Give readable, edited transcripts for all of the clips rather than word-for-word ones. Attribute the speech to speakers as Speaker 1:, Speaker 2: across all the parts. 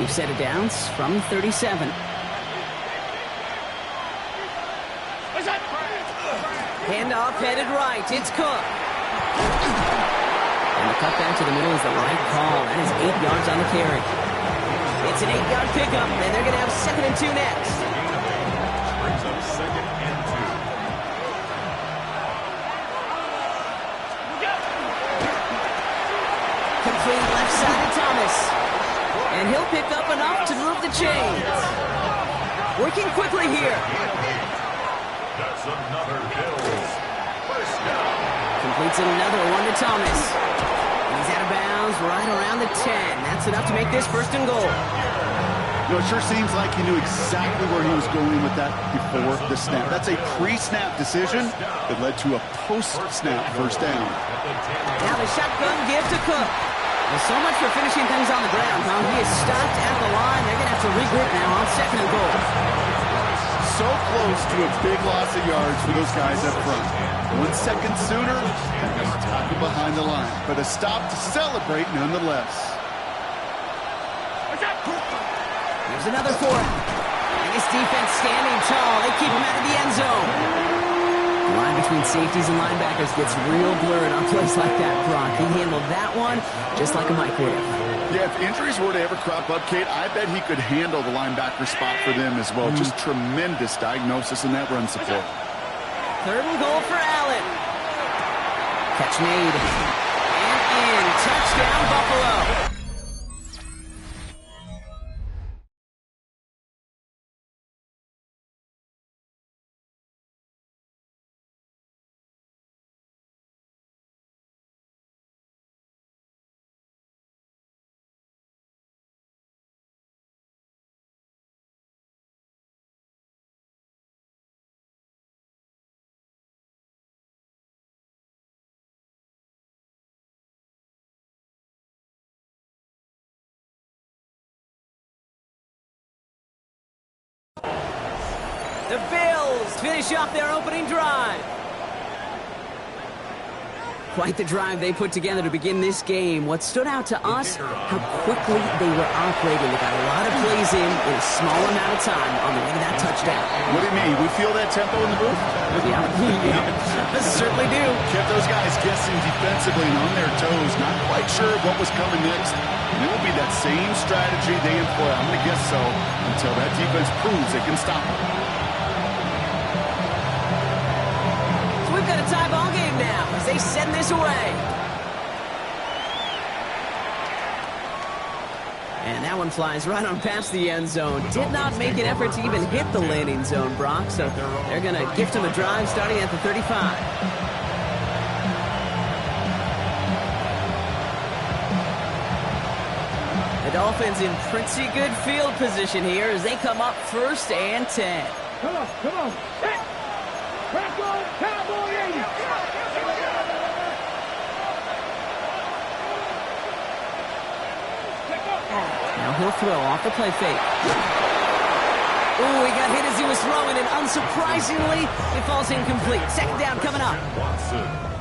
Speaker 1: New set of downs from 37. Handoff headed right. It's Cook. And the cutback to the middle is the right call. That is 8 yards on the carry. It's an 8-yard pickup, and they're going to have 2nd and 2 next.
Speaker 2: Brings up 2nd and 2.
Speaker 1: Complete left side of Thomas. And he'll pick up enough to move the chains. Working quickly here.
Speaker 2: That's another Bills. First down.
Speaker 1: Completes another one to Thomas. And he's out of bounds right around the 10. That's enough to make this 1st and goal.
Speaker 3: You know, it sure seems like he knew exactly where he was going with that before the snap. That's a pre-snap decision that led to a post-snap 1st down.
Speaker 1: Now the shotgun give to Cook. Well, so much for finishing things on the ground, huh? He is stopped at the line. They're going to have to regroup now on 2nd and goal.
Speaker 3: So close to a big loss of yards for those guys up front. 1 second sooner, and they're tackle behind the line. But a stop to celebrate nonetheless.
Speaker 1: Here's another for him. And his defense standing tall. They keep him out of the end zone. The line between safeties and linebackers gets real blurred on plays like that, Brock. He handled that one just like a microwave.
Speaker 3: Yeah, if injuries were to ever crop up, Kate, I bet he could handle the linebacker spot for them as well. Just tremendous diagnosis in that run support.
Speaker 1: 3rd and goal for Allen. Catch made. And in. Touchdown, Buffalo. The Bills finish off their opening drive. Quite the drive they put together to begin this game. What stood out to us, how quickly they were operating. They got a lot of plays in a small amount of time on the way to that touchdown.
Speaker 3: What do you mean? We feel that tempo in the booth?
Speaker 1: Yeah, certainly do.
Speaker 3: Kept those guys guessing defensively and on their toes, not quite sure what was coming next. And it will be that same strategy they employ, I'm going to guess so, until that defense proves they can stop them.
Speaker 1: We've got a tie ball game now as they send this away. And that one flies right on past the end zone. Did not make an effort to even hit the landing zone, Brock. So they're going to gift him a drive starting at the 35. The Dolphins in pretty good field position here as they come up 1st and 10.
Speaker 4: Come on. Hey. Crack on, Cowboy 80.
Speaker 1: Now he'll throw off the play fake. Ooh, he got hit as he was throwing, and unsurprisingly, it falls incomplete. 2nd down coming up.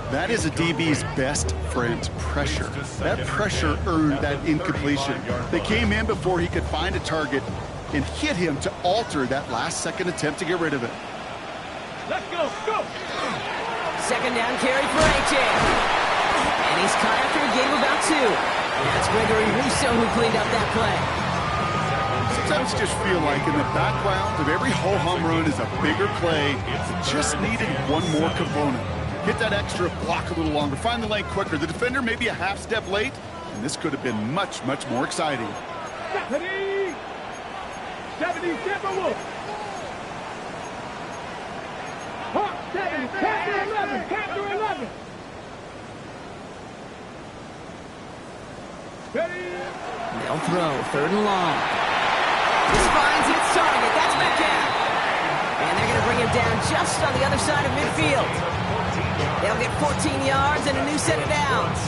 Speaker 3: That is a DB's best friend, pressure. That pressure earned that incompletion. They came in before he could find a target and hit him to alter that last-second attempt to get rid of it.
Speaker 4: Let's go.
Speaker 1: 2nd down carry for A.J. And he's caught after a gain of about 2. That's Gregory Rousseau who cleaned up that play.
Speaker 3: Sometimes you just feel like in the background of every ho-hum run is a bigger play. It just needed one more component. Hit that extra block a little longer. Find the lane quicker. The defender may be a half step late, and this could have been much, much more exciting.
Speaker 4: 70 Timberwolves. Hawk 7, Panther 11. Ready?
Speaker 1: They'll throw 3rd and long. This finds its target. That's Metcalf. And they're going to bring him down just on the other side of midfield. They'll get 14 yards and a new set of downs.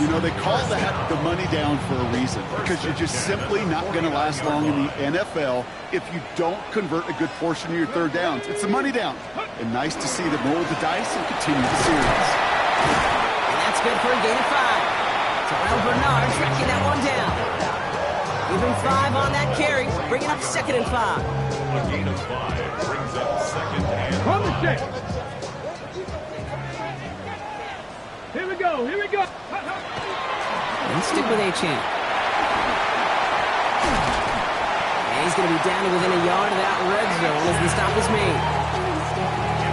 Speaker 3: You know, they call that the money down for a reason, because you're just simply not going to last long in the NFL if you don't convert a good portion of your 3rd downs. It's the money down. And nice to see them roll the dice and continue the series.
Speaker 1: And that's good for a gain of 5. Terrell Bernard tracking that one down. Give him 5 on that carry, bringing up 2nd and 5.
Speaker 2: A gain of 5 brings up 2nd and
Speaker 4: From the stick. Here we go. Here we go.
Speaker 1: Let's stick with A-Chan. And he's going to be down to within a yard of that red zone as the stop is made.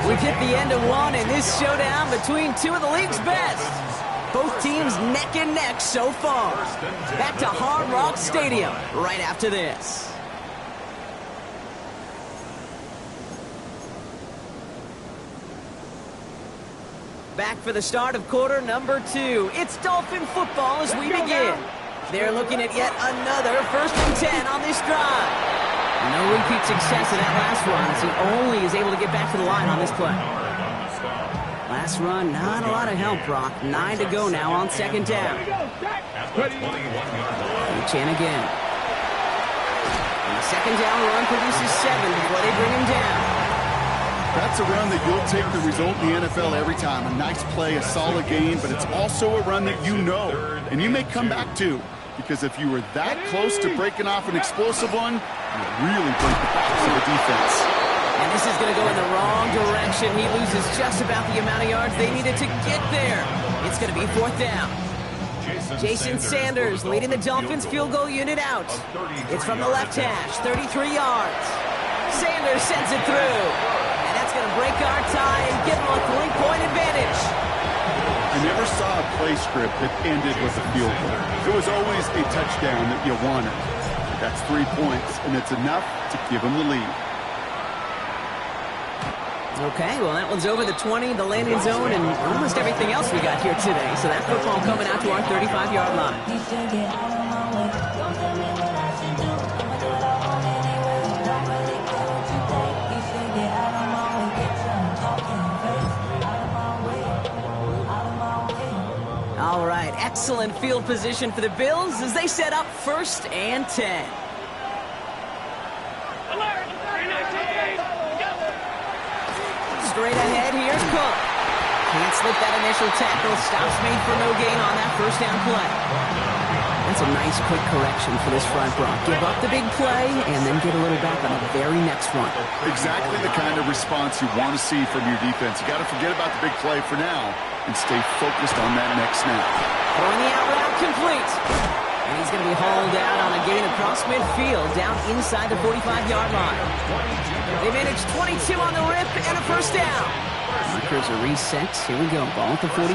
Speaker 1: We've hit the end of one in this showdown between two of the league's best. Both teams neck and neck so far. Back to Hard Rock Stadium right after this. Back for the start of quarter number 2. It's Dolphin football as we begin. They're looking at yet another 1st and 10 on this drive. No repeat success in that last run as he only is able to get back to the line on this play. Last run, not a lot of help, Brock. 9 to go now on 2nd down. A-Chan again. And the 2nd down run produces 7 before they bring him down.
Speaker 3: That's a run that you'll take the result in the NFL every time. A nice play, a solid gain, but it's also a run that you know, and you may come back to. Because if you were that close to breaking off an explosive one, you really break the backs of the defense.
Speaker 1: And this is going to go in the wrong direction. He loses just about the amount of yards they needed to get there. It's going to be 4th down. Jason Sanders leading the Dolphins field goal unit out. It's from the left hash, 33 yards. Sanders sends it through. And that's going to break our tie and give them a 3-point advantage.
Speaker 3: I never saw a play script that ended with a field goal. It was always a touchdown that you wanted. That's 3 points, and it's enough to give them the lead.
Speaker 1: Okay, well, that one's over the 20, the landing zone, and almost everything else we got here today. So that football coming out to our 35-yard line. All right, excellent field position for the Bills as they set up 1st and 10. Straight ahead, here's Cook. Can't slip that initial tackle. Stops made for no gain on that 1st down play. That's a nice quick correction for this front, Brock. Give up the big play and then get a little back on the very next one.
Speaker 3: Exactly the kind of response you want to see from your defense. You got to forget about the big play for now and stay focused on that next snap.
Speaker 1: Throwing the out route complete. And he's going to be hauled out on a gain across midfield, down inside the 45-yard line. They managed 22 on the rip and a 1st down. Markers are reset. Here we go. Ball at the 44.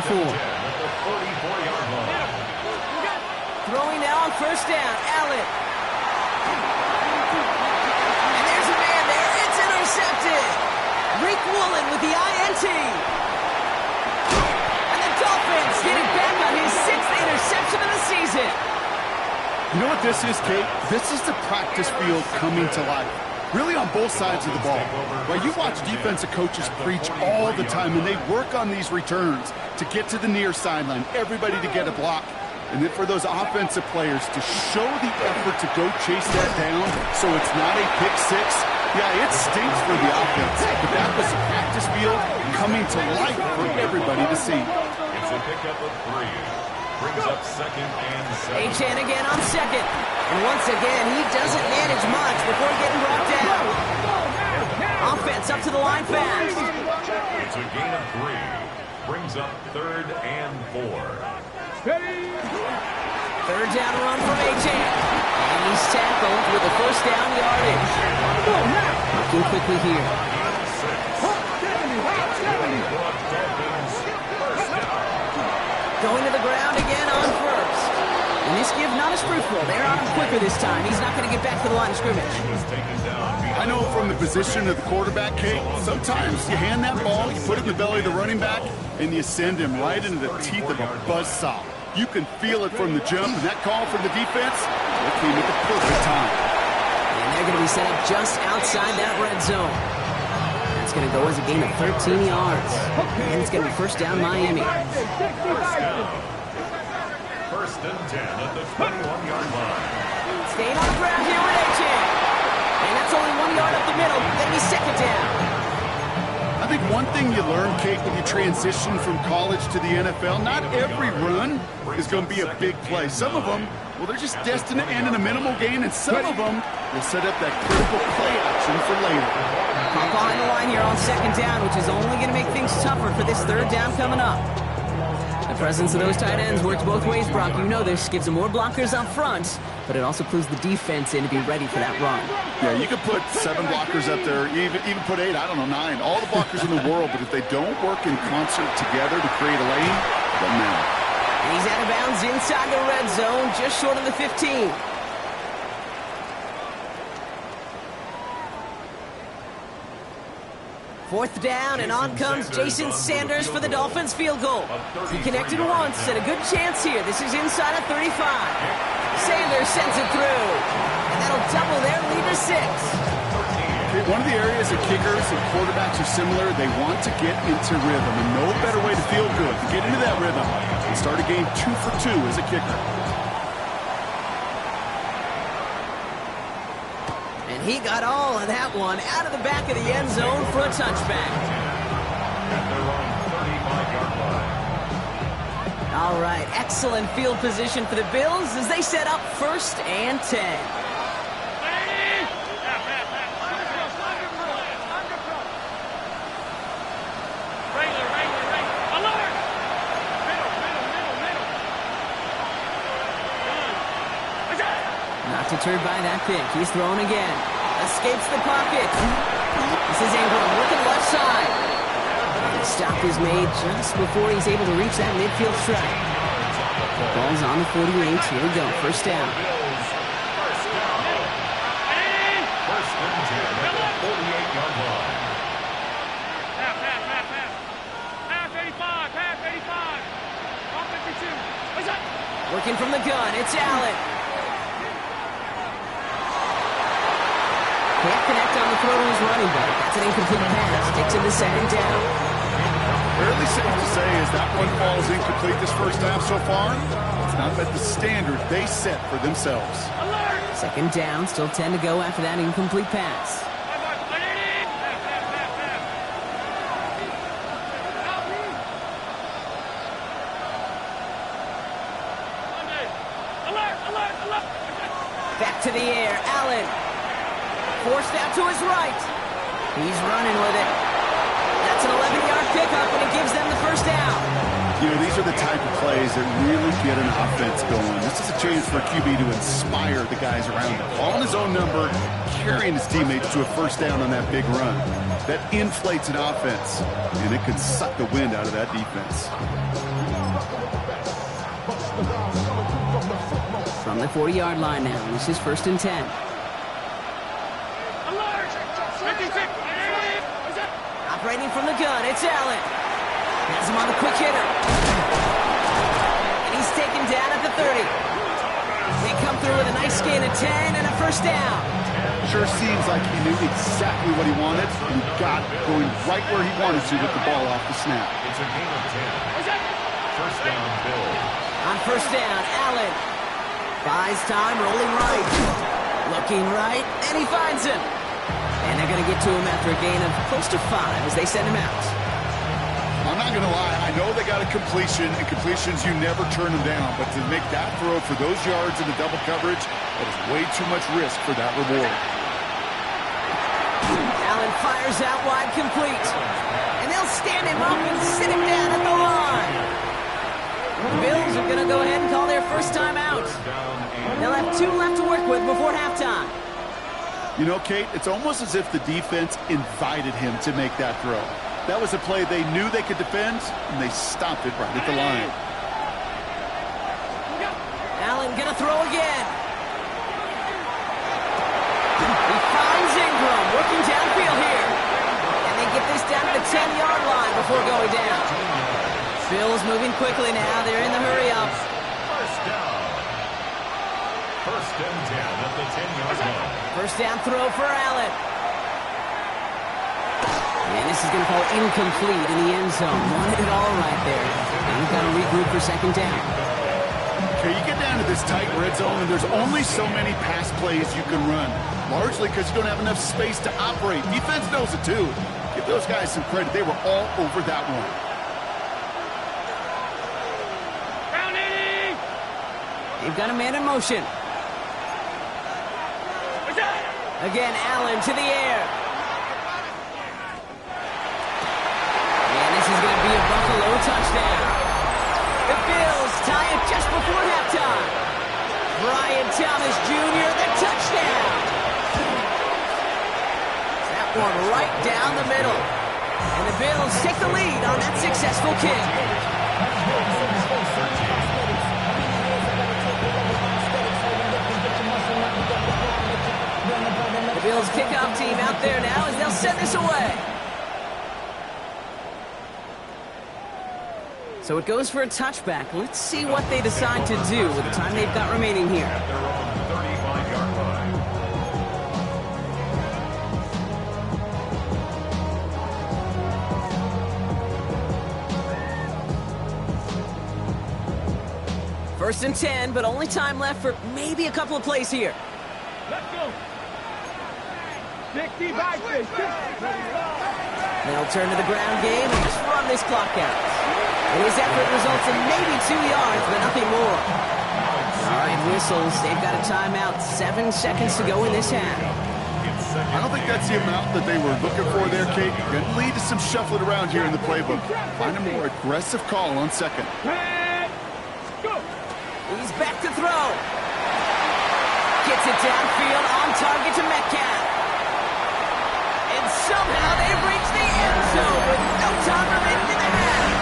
Speaker 1: Throwing now on 1st down. Allen. And there's a man there. It's intercepted. Reek Woolen with the INT. And the Dolphins get it back on his 6th interception of the season.
Speaker 3: You know what this is, Kate? This is the practice field coming to life. Really on both sides of the ball. Right, you watch defensive coaches preach all the time, and they work on these returns to get to the near sideline, everybody to get a block. And then for those offensive players to show the effort to go chase that down so it's not a pick 6. Yeah, it stinks for the offense, but that was a practice field coming to life for everybody to see.
Speaker 2: It's a pickup of 3. Brings up 2nd and 7.
Speaker 1: A-Chan again on 2nd. And once again, he doesn't manage much before getting brought down. Offense up to the line fast.
Speaker 2: It's a gain of 3. Brings up 3rd and 4.
Speaker 1: 3rd down run from A-Chan. And he's tackled with the 1st down yardage. Working quickly here. Going to the ground again on 1st. And this give not as fruitful. They're on him quicker this time. He's not going to get back to the line of scrimmage.
Speaker 3: I know from the position of the quarterback, Kate, sometimes you hand that ball, you put it in the belly of the running back, and you send him right into the teeth of a buzzsaw. You can feel it from the jump, and that call from the defense, it came at the perfect time.
Speaker 1: And they're going to be set up just outside that red zone. It's going to go as a gain of 13 yards. And it's going to be 1st down Miami.
Speaker 2: 1st and 10 at the 21-yard line.
Speaker 1: Staying on the ground here with A-Chan. And that's only 1 yard up the middle. Then he's 2nd down.
Speaker 3: I think one thing you learn, Kate, when you transition from college to the NFL, not every run is going to be a big play. Some of them, well, they're just destined to end in a minimal gain, and some of them will set up that critical play action for later.
Speaker 1: Pop behind the line here on second down, which is only going to make things tougher for this third down coming up. The presence of those tight ends works both ways, Brock. You know this. Gives them more blockers up front, but it also clues the defense in to be ready for that run.
Speaker 3: Yeah, you could put 7 blockers up there, even put 8, I don't know, 9. All the blockers in the world, but if they don't work in concert together to create a lane, it doesn't matter.
Speaker 1: And he's out of bounds inside the red zone, just short of the 15. Fourth down, and on comes Jason Sanders for the Dolphins field goal. He connected once, and a good chance here. This is inside of 35. Sanders sends it through, and that'll double their lead to 6.
Speaker 3: Okay, one of the areas that kickers and quarterbacks are similar, they want to get into rhythm, and no better way to feel good, to get into that rhythm, and start a game 2 for 2 as a kicker.
Speaker 1: And he got all of that one out of the back of the end zone for a touchback.
Speaker 2: At their own 35-yard line.
Speaker 1: All right, excellent field position for the Bills as they set up 1st and 10. Not deterred by that pick. He's thrown again. Escapes the pocket. This is Ingram looking left side. The stop is made just before he's able to reach that midfield strike. Ball's on the 48. Here we go. First down.
Speaker 2: First and 10 at the 48-yard line.
Speaker 4: Half 85. Half 85. Off 52. What's up?
Speaker 1: Working from the gun. It's Allen. Can't connect on the throw to his running back. That's an incomplete pass. Takes him to second down.
Speaker 3: Fairly safe to say as that one falls incomplete this first half so far, it's not met the standard they set for themselves.
Speaker 1: Second down. Still 10 to go after that incomplete pass. Back to the air. Allen. Forced out to his right. He's running with it. That's an 11-yard pickup, and it gives them the first down.
Speaker 3: You know, these are the type of plays that really get an offense going. This is a chance for a QB to inspire the guys around him. Calling his own number, carrying his teammates to a first down on that big run. That inflates an offense, and it can suck the wind out of that defense.
Speaker 1: From the 40-yard line now, this is 1st and 10. Operating from the gun, it's Allen. Has him on the quick hitter. And he's taken down at the 30. They come through with a nice gain of 10 and a first down.
Speaker 3: Sure seems like he knew exactly what he wanted, and he got going right where he wanted to with the ball off the snap.
Speaker 2: It's a gain of 10. First down, Bills.
Speaker 1: On first down, Allen. Buys time, rolling right. Looking right, and he finds him. And they're going to get to him after a gain of close to 5 as they send him out.
Speaker 3: I'm not going to lie. I know they got a completion, and completions, you never turn them down. But to make that throw for those yards in the double coverage, that is way too much risk for that reward.
Speaker 1: Allen fires out wide, complete. And they'll stand him up and sit him down at the line. The Bills are going to go ahead and call their first time out. They'll have 2 left to work with before halftime.
Speaker 3: You know, Kate, it's almost as if the defense invited him to make that throw. That was a play they knew they could defend, and they stopped it right at the line.
Speaker 1: Allen gonna throw again. He finds Ingram working downfield here. And they get this down to the 10-yard line before going down. Bills moving quickly now. They're in the hurry-up.
Speaker 2: First down. First and 10 at the 10-yard line.
Speaker 1: First down throw for Allen. And this is going to fall incomplete in the end zone. Wanted it all right there. And we've got to regroup for second down.
Speaker 3: Okay, you get down to this tight red zone, and there's only so many pass plays you can run. Largely because you don't have enough space to operate. Defense knows it too. Give those guys some credit. They were all over that one.
Speaker 1: They've got a man in motion. Again, Allen to the air. And this is going to be a Buffalo touchdown. The Bills tie it just before halftime. Brian Thomas Jr., the touchdown. That one right down the middle. And the Bills take the lead on that successful kick. The Bills kickoff team out there now as they'll send this away. So it goes for a touchback. Let's see what they decide to do with the time they've got remaining here.
Speaker 2: At their own 35-yard line.
Speaker 1: First and 10, but only time left for maybe a couple of plays here.
Speaker 4: Let's go. 60 back there.
Speaker 1: They'll turn to the ground game and just run this clock out. And his effort results in maybe 2 yards, but nothing more. All right, whistles. They've got a timeout. 7 seconds to go in this half.
Speaker 3: I don't think that's the amount that they were looking for there, Kate. Going to lead to some shuffling around here in the playbook. Find a more aggressive call on second.
Speaker 4: Go.
Speaker 1: He's back to throw. Gets it downfield on target to Metcalf. And somehow they've reached the end zone with no time remaining in the half.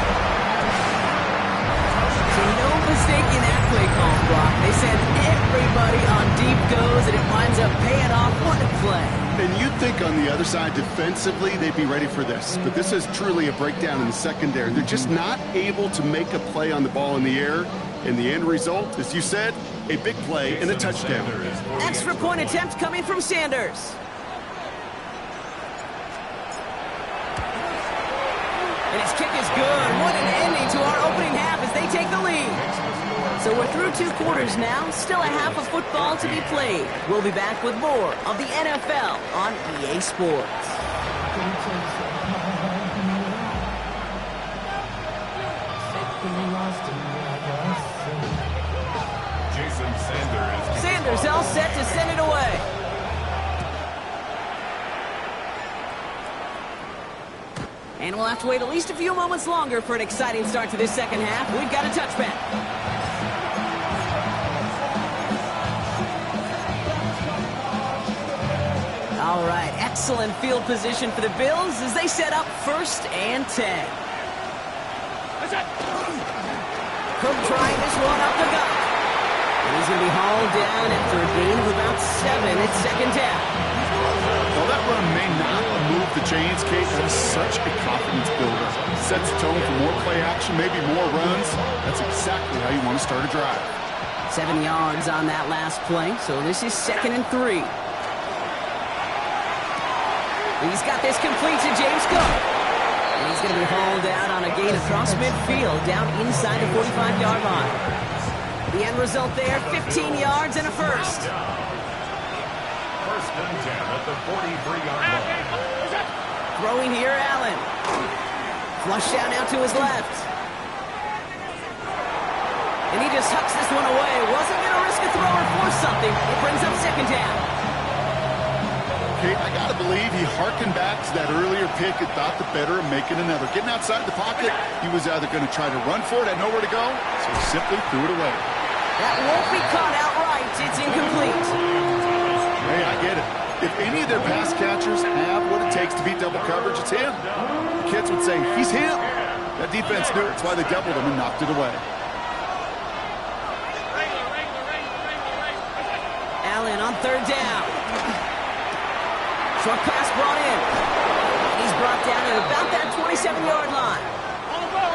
Speaker 1: So no mistake in that play call, Brock. They send everybody on deep goes, and it winds up paying off. What a play.
Speaker 3: And you'd think on the other side, defensively, they'd be ready for this. But this is truly a breakdown in the secondary. They're just not able to make a play on the ball in the air. And the end result, as you said, a big play and a touchdown.
Speaker 1: Extra point attempt coming from Sanders. And his kick is good. What an ending to our opening half as they take the lead. So we're through 2 quarters now. Still a half of football to be played. We'll be back with more of the NFL on EA Sports. Sanders all set to send it away. And we'll have to wait at least a few moments longer for an exciting start to this second half. We've got a touchback. All right, excellent field position for the Bills as they set up 1st and 10. Cook trying this one up the gut. And he's going to be hauled down after a gain of about 7 at second down.
Speaker 3: Well, that run may not move the chains, Kate. That is such a confidence builder. Sets the tone for more play action, maybe more runs. That's exactly how you want to start a drive.
Speaker 1: 7 yards on that last play, so this is 2nd and 3. He's got this complete to James Cook. And he's going to be hauled out on a gain across midfield, down inside the 45-yard line. The end result there, 15 yards and a first.
Speaker 2: 1st and 10 at the 43-yard line.
Speaker 1: Throwing here, Allen. Flush down out to his left. And he just hucks this one away. Wasn't going to risk a throw or force something. It brings up 2nd down.
Speaker 3: Kate, I got to believe he harkened back to that earlier pick and thought the better of making another. Getting outside the pocket, he was either going to try to run for it, had nowhere to go, so he simply threw it away.
Speaker 1: That won't be caught outright. It's incomplete.
Speaker 3: Hey, I get it. If any of their pass catchers have what it takes to beat double coverage, it's him. The kids would say, he's him. That defense knew it. That's why they doubled him and knocked it away.
Speaker 1: Allen on 3rd down. Short pass brought in. He's brought down at about that 27-yard line.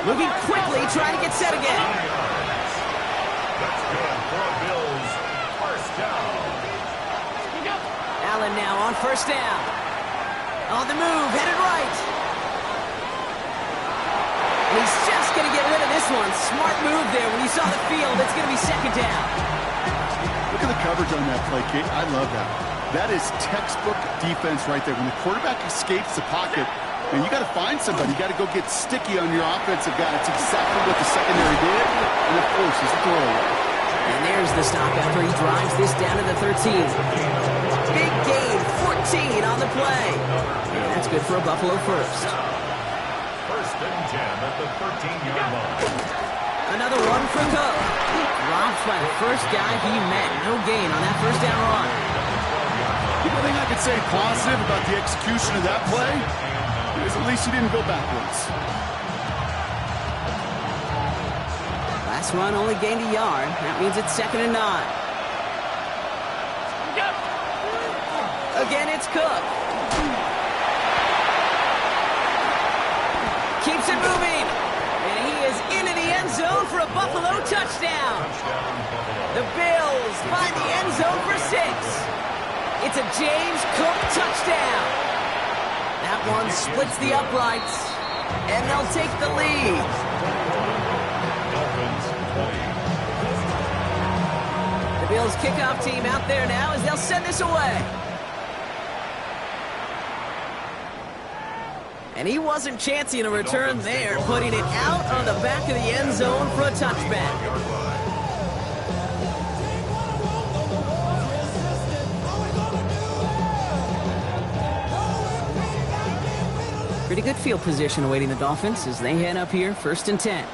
Speaker 1: Moving quickly, trying to get set again.
Speaker 2: That's good for Bills. 1st down.
Speaker 1: Allen now on 1st down. On the move, headed right. And he's just going to get rid of this one. Smart move there. When you saw the field, it's going to be 2nd down.
Speaker 3: Look at the coverage on that play, Kate. I love that. That is textbook defense right there. When the quarterback escapes the pocket, And you got to find somebody. You got to go get sticky on your offensive guy. It's exactly what the secondary did, and of course, it's a throwaway.
Speaker 1: And there's the stop after he drives this down to the 13. Big gain, 14 on the play. And that's good for a Buffalo first.
Speaker 2: First and 10 at the 13-yard line.
Speaker 1: Another one for Cook. Dropped by the first guy he met. No gain on that first down run.
Speaker 3: The only thing I could say positive about the execution of that play is at least he didn't go backwards.
Speaker 1: Last run only gained a yard. That means it's 2nd and 9. Again, it's Cook. Keeps it moving. And he is into the end zone for a Buffalo touchdown. The Bills find the end zone for 6. It's a James Cook touchdown. That one splits the uprights, and they'll take the lead. The Bills kickoff team out there now as they'll send this away. And he wasn't chancing a return there, putting it out on the back of the end zone for a touchback. Pretty good field position awaiting the Dolphins as they head up here, 1st and 10.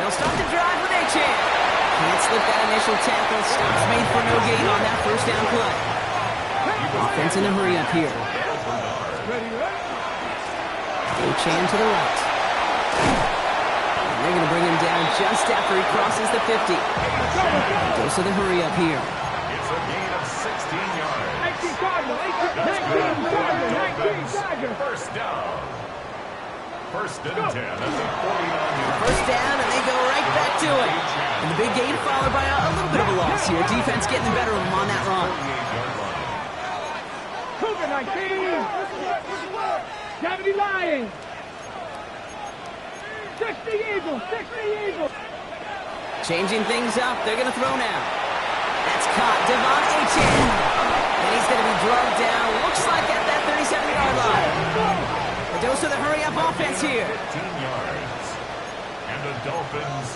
Speaker 1: They'll start the drive with Achan. Can't slip that initial tackle. Stops made for no gain on that first down play. Offense in a hurry up here. Achan to the right. And they're going to bring him down just after he crosses the 50. Goes to the hurry up here.
Speaker 2: It's a gain of 16 yards.
Speaker 4: 19 Cardinal, 19
Speaker 2: First down. First and 10 at the 49-yard.
Speaker 1: First down, and they go right back to it. And the big gain followed by a little bit of a loss here. Defense getting the better of them on that run.
Speaker 4: Cougar 19. 70 Lions. 60 Eagles, 60 Eagles.
Speaker 1: Changing things up. They're going to throw now. That's caught. Devon Achan. And he's going to be drugged down. Looks like at that 37-yard line. A dose of the hurry-up offense here.
Speaker 2: 15 yards. And the Dolphins,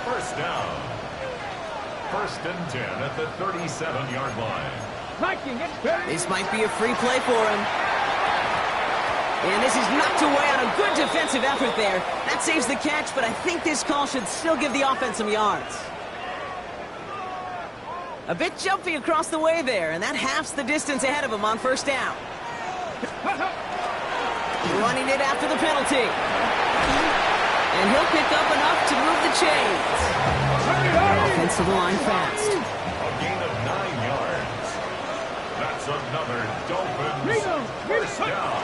Speaker 2: first down. First and 10 at the 37-yard line.
Speaker 1: This might be a free play for him. And this is knocked away on a good defensive effort there. That saves the catch, but I think this call should still give the offense some yards. A bit jumpy across the way there, and that halves the distance ahead of him on first down. Running it after the penalty. And he'll pick up enough to move the chains. Offense to the line fast.
Speaker 2: A gain of 9 yards. That's another Dolphins first down.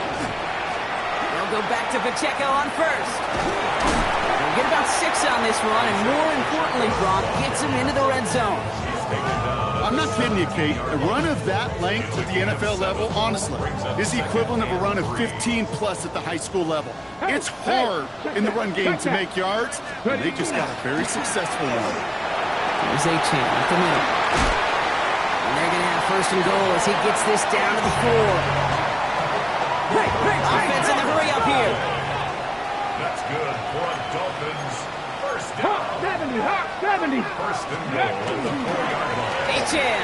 Speaker 1: They'll go back to Pacheco on first. They'll get about 6 on this run, and more importantly, Brock gets him into the red zone.
Speaker 3: I'm not kidding you, Kate. A run of that length at the NFL level, honestly, is the equivalent of a run of 15-plus at the high school level. It's hard in the run game to make yards, and they just got a very successful one.
Speaker 1: Here's Achan at the middle. And they're going to have first and goal as he gets this down to the 4. Offense in the hurry up here.
Speaker 2: That's good for a Dolphins first down.
Speaker 4: 70.
Speaker 2: First and goal at the 4-yard line.
Speaker 1: Achan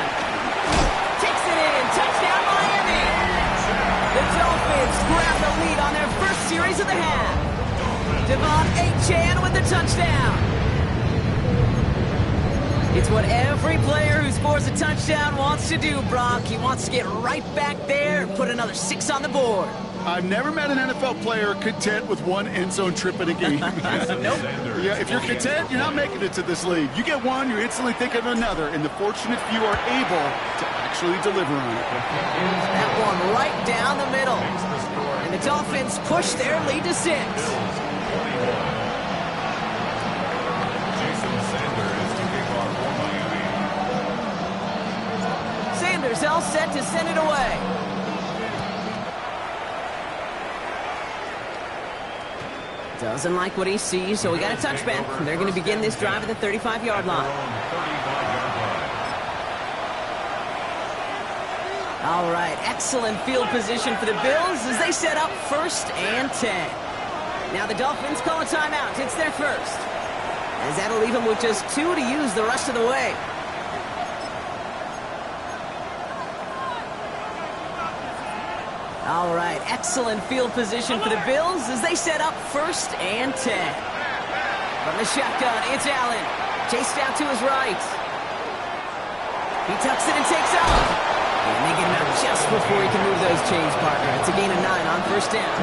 Speaker 1: takes it in. Touchdown, Miami. The Dolphins grab the lead on their first series of the half. Devon Achan with the touchdown. It's what every player who scores a touchdown wants to do, Brock. He wants to get right back there and put another 6 on the board.
Speaker 3: I've never met an NFL player content with one end zone trip in a game.
Speaker 1: Nope.
Speaker 3: Yeah, if you're content, you're not making it to this league. You get one, you instantly think of another, and the fortunate few are able to actually deliver on it.
Speaker 1: That one right down the middle. And the Dolphins push their lead to 6. Sanders all set to send it away. Doesn't like what he sees, so we got a touchback. They're going to begin this drive at the 35-yard line. All right, excellent field position for the Bills as they set up 1st and 10. Now the Dolphins call a timeout. It's their first. As that'll leave them with just 2 to use the rest of the way. All right, excellent field position for the Bills as they set up 1st and 10. From the shotgun, it's Allen. Chased out to his right. He tucks it and takes off. And they get him out just before he can move those chains, partner. It's a gain of 9 on 1st down.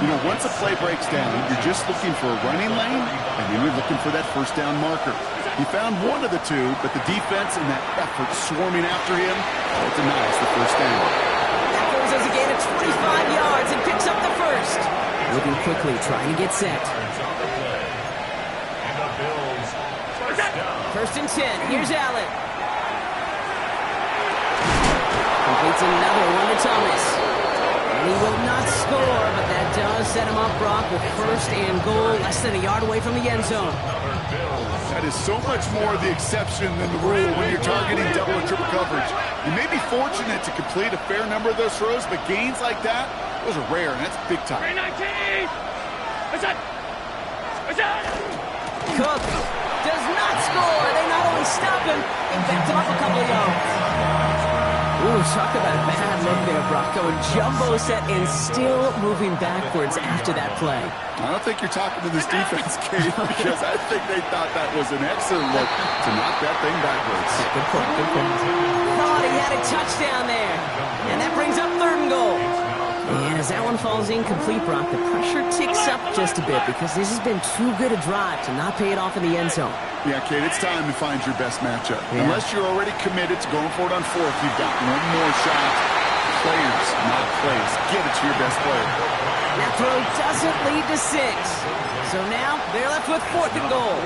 Speaker 3: You know, once a play breaks down, you're just looking for a running lane, and then you're looking for that 1st down marker. He found one of the two, but the defense and that effort swarming after him denies the 1st down.
Speaker 1: That goes as a gain of 25 yards and picks up the 1st. Moving quickly, trying to get set.
Speaker 2: And the Bills, 1st down.
Speaker 1: 1st and 10. Here's Allen. Completes another one to Thomas. And he will not score, but that does set him up, Brock, with 1st and goal, less than a yard away from the end zone.
Speaker 3: That is so much more the exception than the rule when you're targeting double or triple coverage. You may be fortunate to complete a fair number of those throws, but gains like that, those are rare, and that's big time.
Speaker 4: 19!
Speaker 1: Cook does not score. They not only stop him, they backed him up a couple of yards. Ooh, talk about a bad look there, Brock. Going jumbo set and still moving backwards after that play.
Speaker 3: I don't think you're talking to this defense, Kate, because I think they thought that was an excellent look to knock that thing backwards.
Speaker 1: Good point, good point. Thought he had a touchdown there. And that brings up 3rd and goal. And as that one falls incomplete, Brock, the pressure ticks up just a bit because this has been too good a drive to not pay it off in the end zone.
Speaker 3: Yeah, Kate, it's time to find your best matchup. Yeah. Unless you're already committed to going for it on 4th, you've got one more shot. Players, not plays. Get it to your best player.
Speaker 1: That throw doesn't lead to 6. So now they're left with 4th and goal.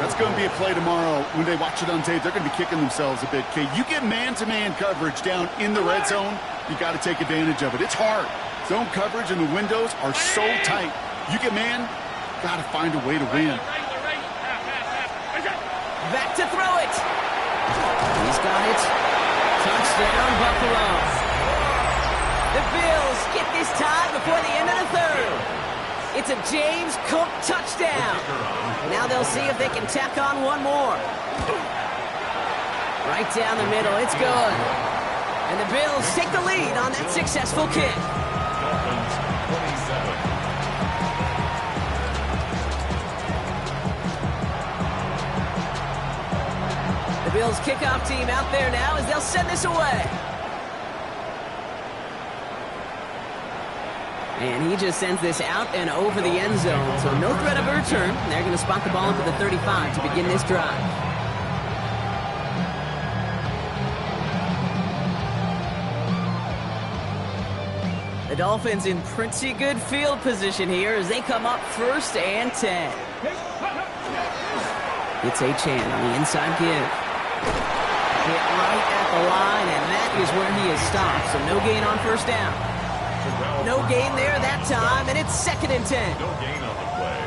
Speaker 3: That's going to be a play tomorrow. When they watch it on tape, they're going to be kicking themselves a bit, Kate. You get man-to-man coverage down in the red zone, you got to take advantage of it. It's hard. Zone coverage and the windows are so tight. You get man, got to find a way to win.
Speaker 1: Back to throw it. He's got it. Touchdown, Buffalo. The Bills get this tie before the end of the 3rd. It's a James Cook touchdown. Now they'll see if they can tack on one more. Right down the middle. It's good. And the Bills take the lead on that successful kick.
Speaker 2: Dolphins, 27.
Speaker 1: The Bills kickoff team out there now as they'll send this away. And he just sends this out and over the end zone. So no threat of a return. They're going to spot the ball up at the 35 to begin this drive. The Dolphins in pretty good field position here as they come up 1st and 10. It's Achane on the inside give. Hit right at the line, and that is where he is stopped. So no gain on 1st down. No gain there that time, and it's 2nd and 10.
Speaker 2: No gain on the play.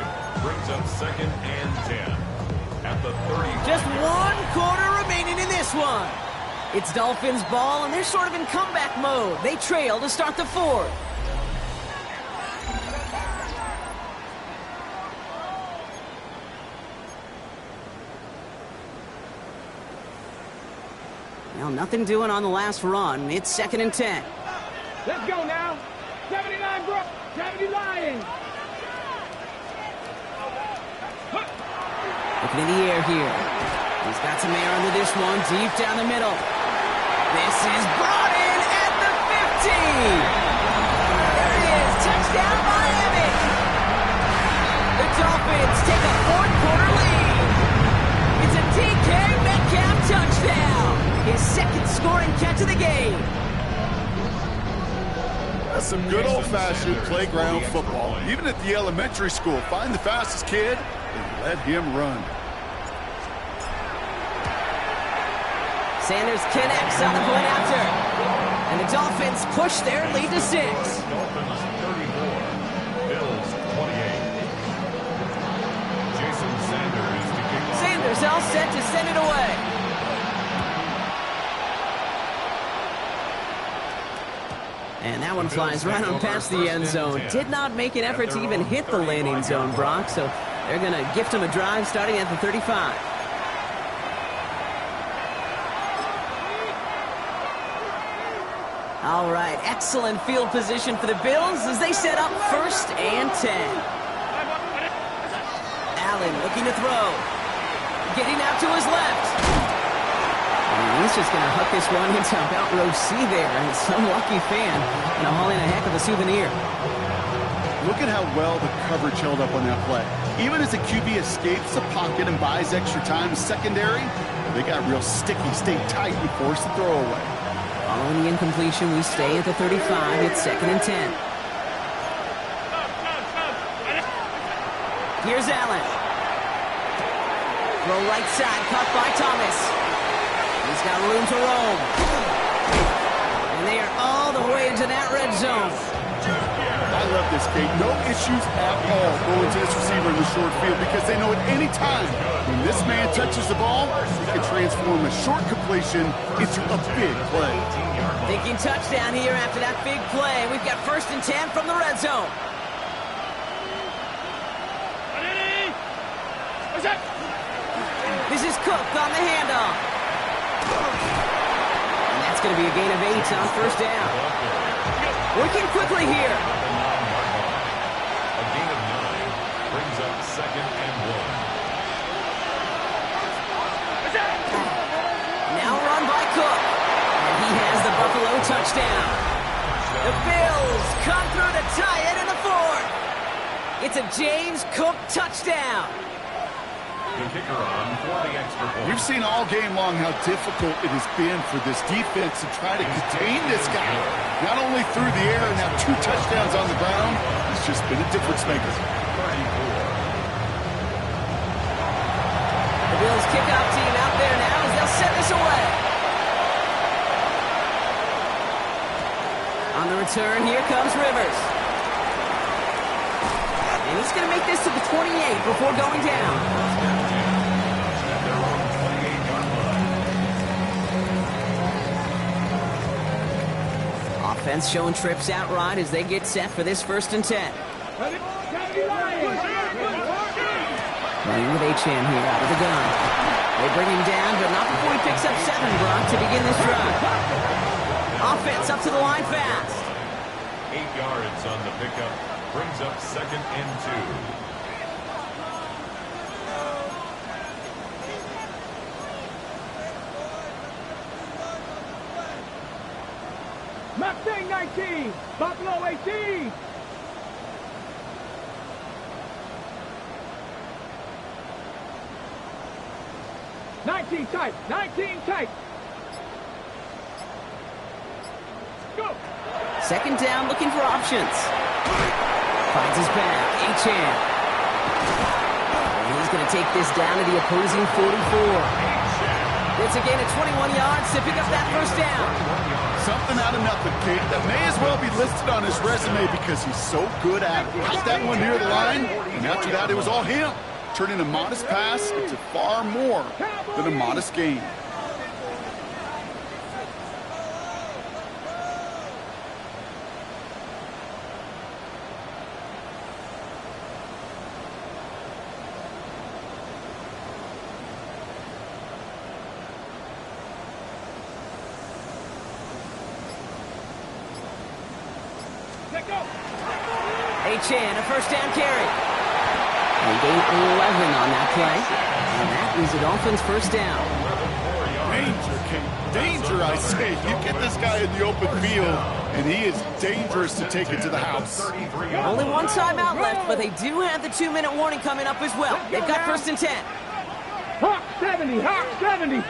Speaker 2: Brings up 2nd and 10. At the 30.
Speaker 1: Just 1 quarter remaining in this one. It's Dolphins ball, and they're sort of in comeback mode. They trail to start the 4th. Well, nothing doing on the last run. It's 2nd and 10.
Speaker 4: Let's go now. 79, bro. 70 Lions.
Speaker 1: Looking in the air here. He's got some air under this one, deep down the middle. This is brought in at the 50. There it is. Touchdown, Miami. The Dolphins take a 4th quarter lead. It's a DK Metcalf touchdown. His 2nd scoring catch of the game.
Speaker 3: That's some good old-fashioned playground football. Even at the elementary school, find the fastest kid and let him run.
Speaker 1: Sanders connects on the point after. And the Dolphins push their lead to 6.
Speaker 2: Dolphins 34. Bills 28. Jason Sanders to kick off.
Speaker 1: Sanders all set to send it away. And that one flies right on past the end zone. Did not make an effort to even hit the landing zone, Brock. So they're going to gift him a drive starting at the 35. All right, excellent field position for the Bills as they set up 1st and 10. Allen looking to throw. Getting out to his left. And he's just going to hook this one into about row C there. And some lucky fan going to haul in a heck of a souvenir.
Speaker 3: Look at how well the coverage held up on that play. Even as the QB escapes the pocket and buys extra time secondary, they got real sticky, stayed tight, and forced the throw away.
Speaker 1: Following the incompletion, we stay at the 35. It's 2nd and 10. Here's Allen. Throw right side, caught by Thomas. He's got room to roam. And they are all the way into that red zone.
Speaker 3: I love this, Kate. No issues at all going to this receiver in the short field because they know at any time when this man touches the ball, he can transform a short completion into a big play.
Speaker 1: Thinking touchdown here after that big play. We've got 1st and 10 from the red zone. This is Cook on the handoff. And that's going to be a gain of 8 on 1st down. Working quickly here.
Speaker 2: A gain of 9 brings up 2nd and 1.
Speaker 1: Now run by Cook. And he has the Buffalo touchdown. The Bills come through to tie it in the 4th. It's a James Cook touchdown.
Speaker 2: The kicker on for the extra point.
Speaker 3: We've seen all game long how difficult it has been for this defense to try to contain this guy. Not only through the air and now 2 touchdowns on the ground, he's just been a difference maker.
Speaker 2: 34.
Speaker 1: The Bills kickoff team out there now as they'll set this away. On the return, here comes Rivers. And he's going to make this to the 28 before going down. Offense showing trips out right as they get set for this 1st and 10. Running with Achane here out of the gun. They bring him down, but not before he picks up 7, Brock, to begin this drive. Offense up to the line fast.
Speaker 2: 8 yards on the pickup. Brings up 2nd and 2.
Speaker 4: Mustang 19, Buffalo 18. Nineteen tight, 19 tight. Go.
Speaker 1: 2nd down, looking for options. Finds his back, Achane. And he's going to take this down to the opposing 44. It's a gain of 21 yards to pick up that 1st down.
Speaker 3: Something out of nothing, Kate. That may as well be listed on his resume because he's so good at it. Got that one near the line, and after that, it was all him. Turning a modest pass into far more than a modest gain.
Speaker 1: Achane, a 1st down carry. They gain 11 on that play. And that is the Dolphins' 1st down.
Speaker 3: Danger, Kate. Danger, I say. You get this guy in the open field, and he is dangerous to take it to the house.
Speaker 1: Only 1 timeout left, but they do have the 2-minute warning coming up as well. They've got 1st and 10.
Speaker 4: Hawk 70, Hawk 70.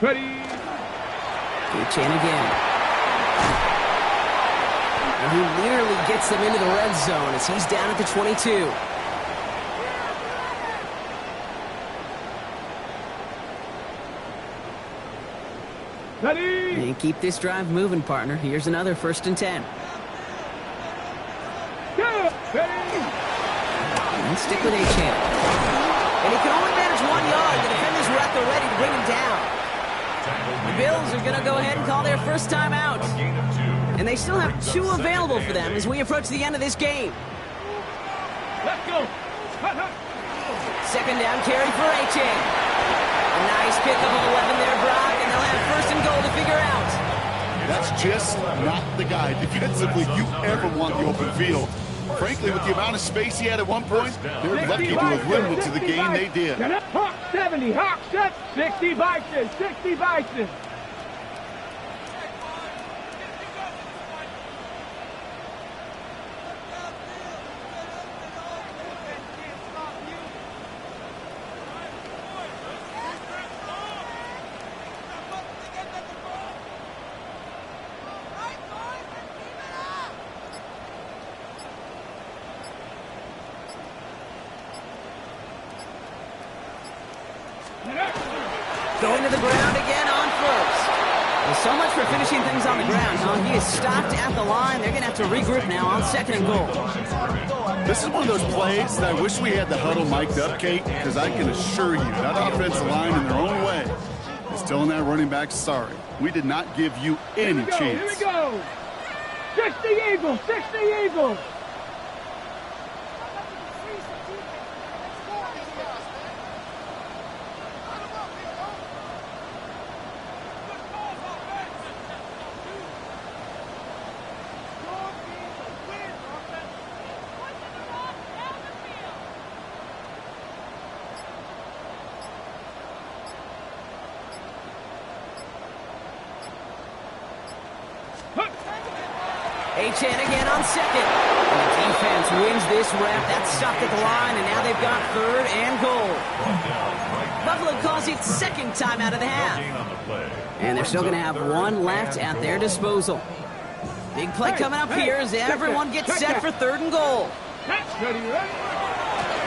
Speaker 4: Ready.
Speaker 1: Achane again. And he nearly gets them into the red zone as he's down at the 22.
Speaker 4: Ready?
Speaker 1: And keep this drive moving, partner. Here's another 1st and 10.
Speaker 4: Go! Ready?
Speaker 1: And stick with A-Chan. And he can only manage 1 yard. The defenders were at the ready to bring him down. The Bills are going to go ahead and call their first timeout. And they still have 2 available for them as we approach the end of this game.
Speaker 4: Let's go!
Speaker 1: 2nd down carry for A-Chan. A nice pickup of 11 there, Brock, and they'll have 1st and goal to figure out.
Speaker 3: That's just not the guy defensively you ever want the open field. Frankly, with the amount of space he had at one point, they're lucky to have limited to the game they did.
Speaker 4: Hawk 70, Hawk 60 Bison, 60 Bison.
Speaker 1: Going to the ground again on 1st. Well, so much for finishing things on the ground, huh? He is stopped at the line. They're going to have to regroup now on 2nd and goal.
Speaker 3: This is one of those plays that I wish we had the huddle mic'd up, Kate, because I can assure you that offensive line in their own way is telling that running back, sorry, we did not give you any chance.
Speaker 4: Here we go. 60 Eagles, 60 Eagles.
Speaker 1: A-Chan again on 2nd. And the defense wins this rep. That's stopped at the line, and now they've got 3rd and goal. Buffalo calls it 2nd time out of the half. And they're still going to have 1 left at their disposal. Big play coming up here as everyone gets set for 3rd and goal.
Speaker 4: Ready, ready.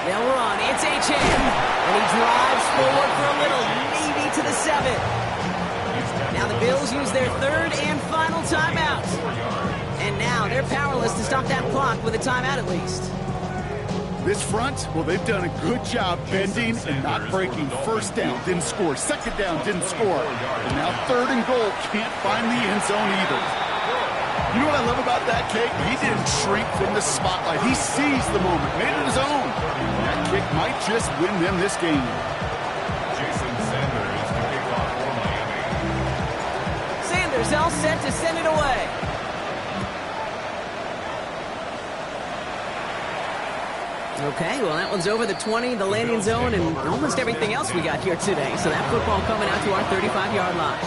Speaker 1: They'll run. It's A-Chan. And he drives forward for a little, maybe to the 7. Now the Bills use their 3rd and final timeout. And now they're powerless to stop that clock with a timeout at least.
Speaker 3: This front, well, they've done a good job bending and not breaking. 1st down, didn't score. 2nd down, didn't score. And now 3rd and goal, can't find the end zone either. You know what I love about that, Kate? He didn't shrink from the spotlight. He seized the moment, made it his own. And that kick might just win them this game.
Speaker 1: Sanders all set to send it away. Okay, well, that one's over the 20, the landing zone, and almost everything else we got here today. So that football coming out to our 35-yard line.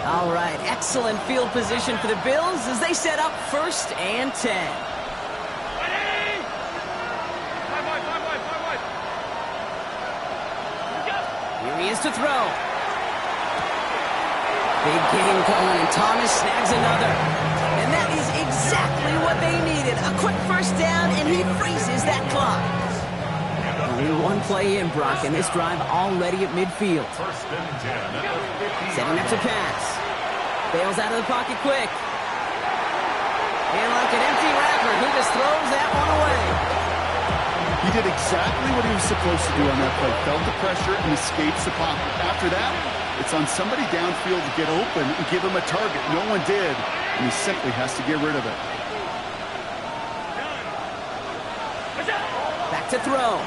Speaker 1: All right, excellent field position for the Bills as they set up 1st and 10.
Speaker 4: Ready? Five wide.
Speaker 1: Here he is to throw. Big game going, and Thomas snags another. And that is exactly what they needed. A quick 1st down, and he freezes that clock. Only 1 play in, Brock, and this drive already at midfield.
Speaker 2: 1st and 10 at the 50.
Speaker 1: Setting up to pass. Bails out of the pocket quick. And like an empty wrapper, he just throws that one away.
Speaker 3: He did exactly what he was supposed to do on that play. Felt the pressure and escapes the pocket. After that, it's on somebody downfield to get open and give him a target. No one did, and he simply has to get rid of it.
Speaker 1: Back to throw.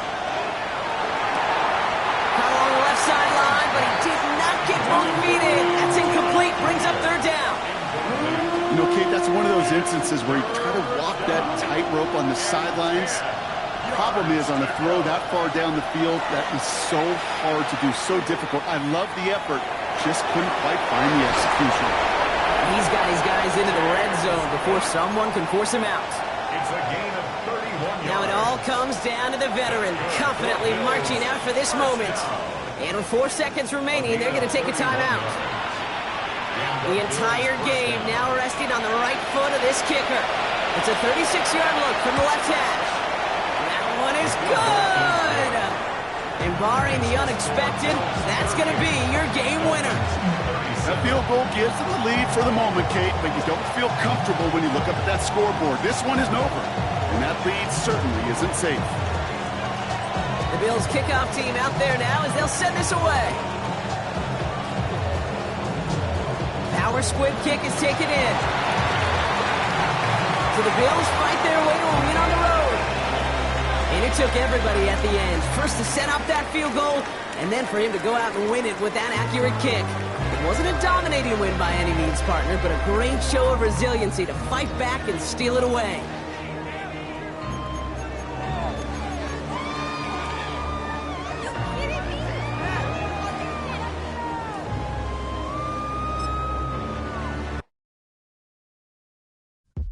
Speaker 1: Caught along the left sideline, but he did not get both feet in. That's incomplete. Brings up 3rd down.
Speaker 3: You know, Kate, that's one of those instances where you try to walk that tightrope on the sidelines. Problem is, on a throw that far down the field, that is so hard to do, so difficult. I love the effort, just couldn't quite find the execution.
Speaker 1: He's got his guys into the red zone before someone can force him out.
Speaker 2: It's a gain of 31 yards.
Speaker 1: Now it all comes down to the veteran, confidently marching out for this moment. And with 4 seconds remaining, they're going to take a timeout. The entire game now resting on the right foot of this kicker. It's a 36-yard look from the left hash. That one is good! And barring the unexpected, that's going to be your game winner.
Speaker 3: That field goal gives them the lead for the moment, Kate, but you don't feel comfortable when you look up at that scoreboard. This one isn't over, and that lead certainly isn't safe.
Speaker 1: The Bills' kickoff team out there now as they'll send this away. Power squib kick is taken in. So the Bills fight their way to a win on the road. And it took everybody at the end. First to set up that field goal, and then for him to go out and win it with that accurate kick. It wasn't a dominating win by any means, partner, but a great show of resiliency to fight back and steal it away.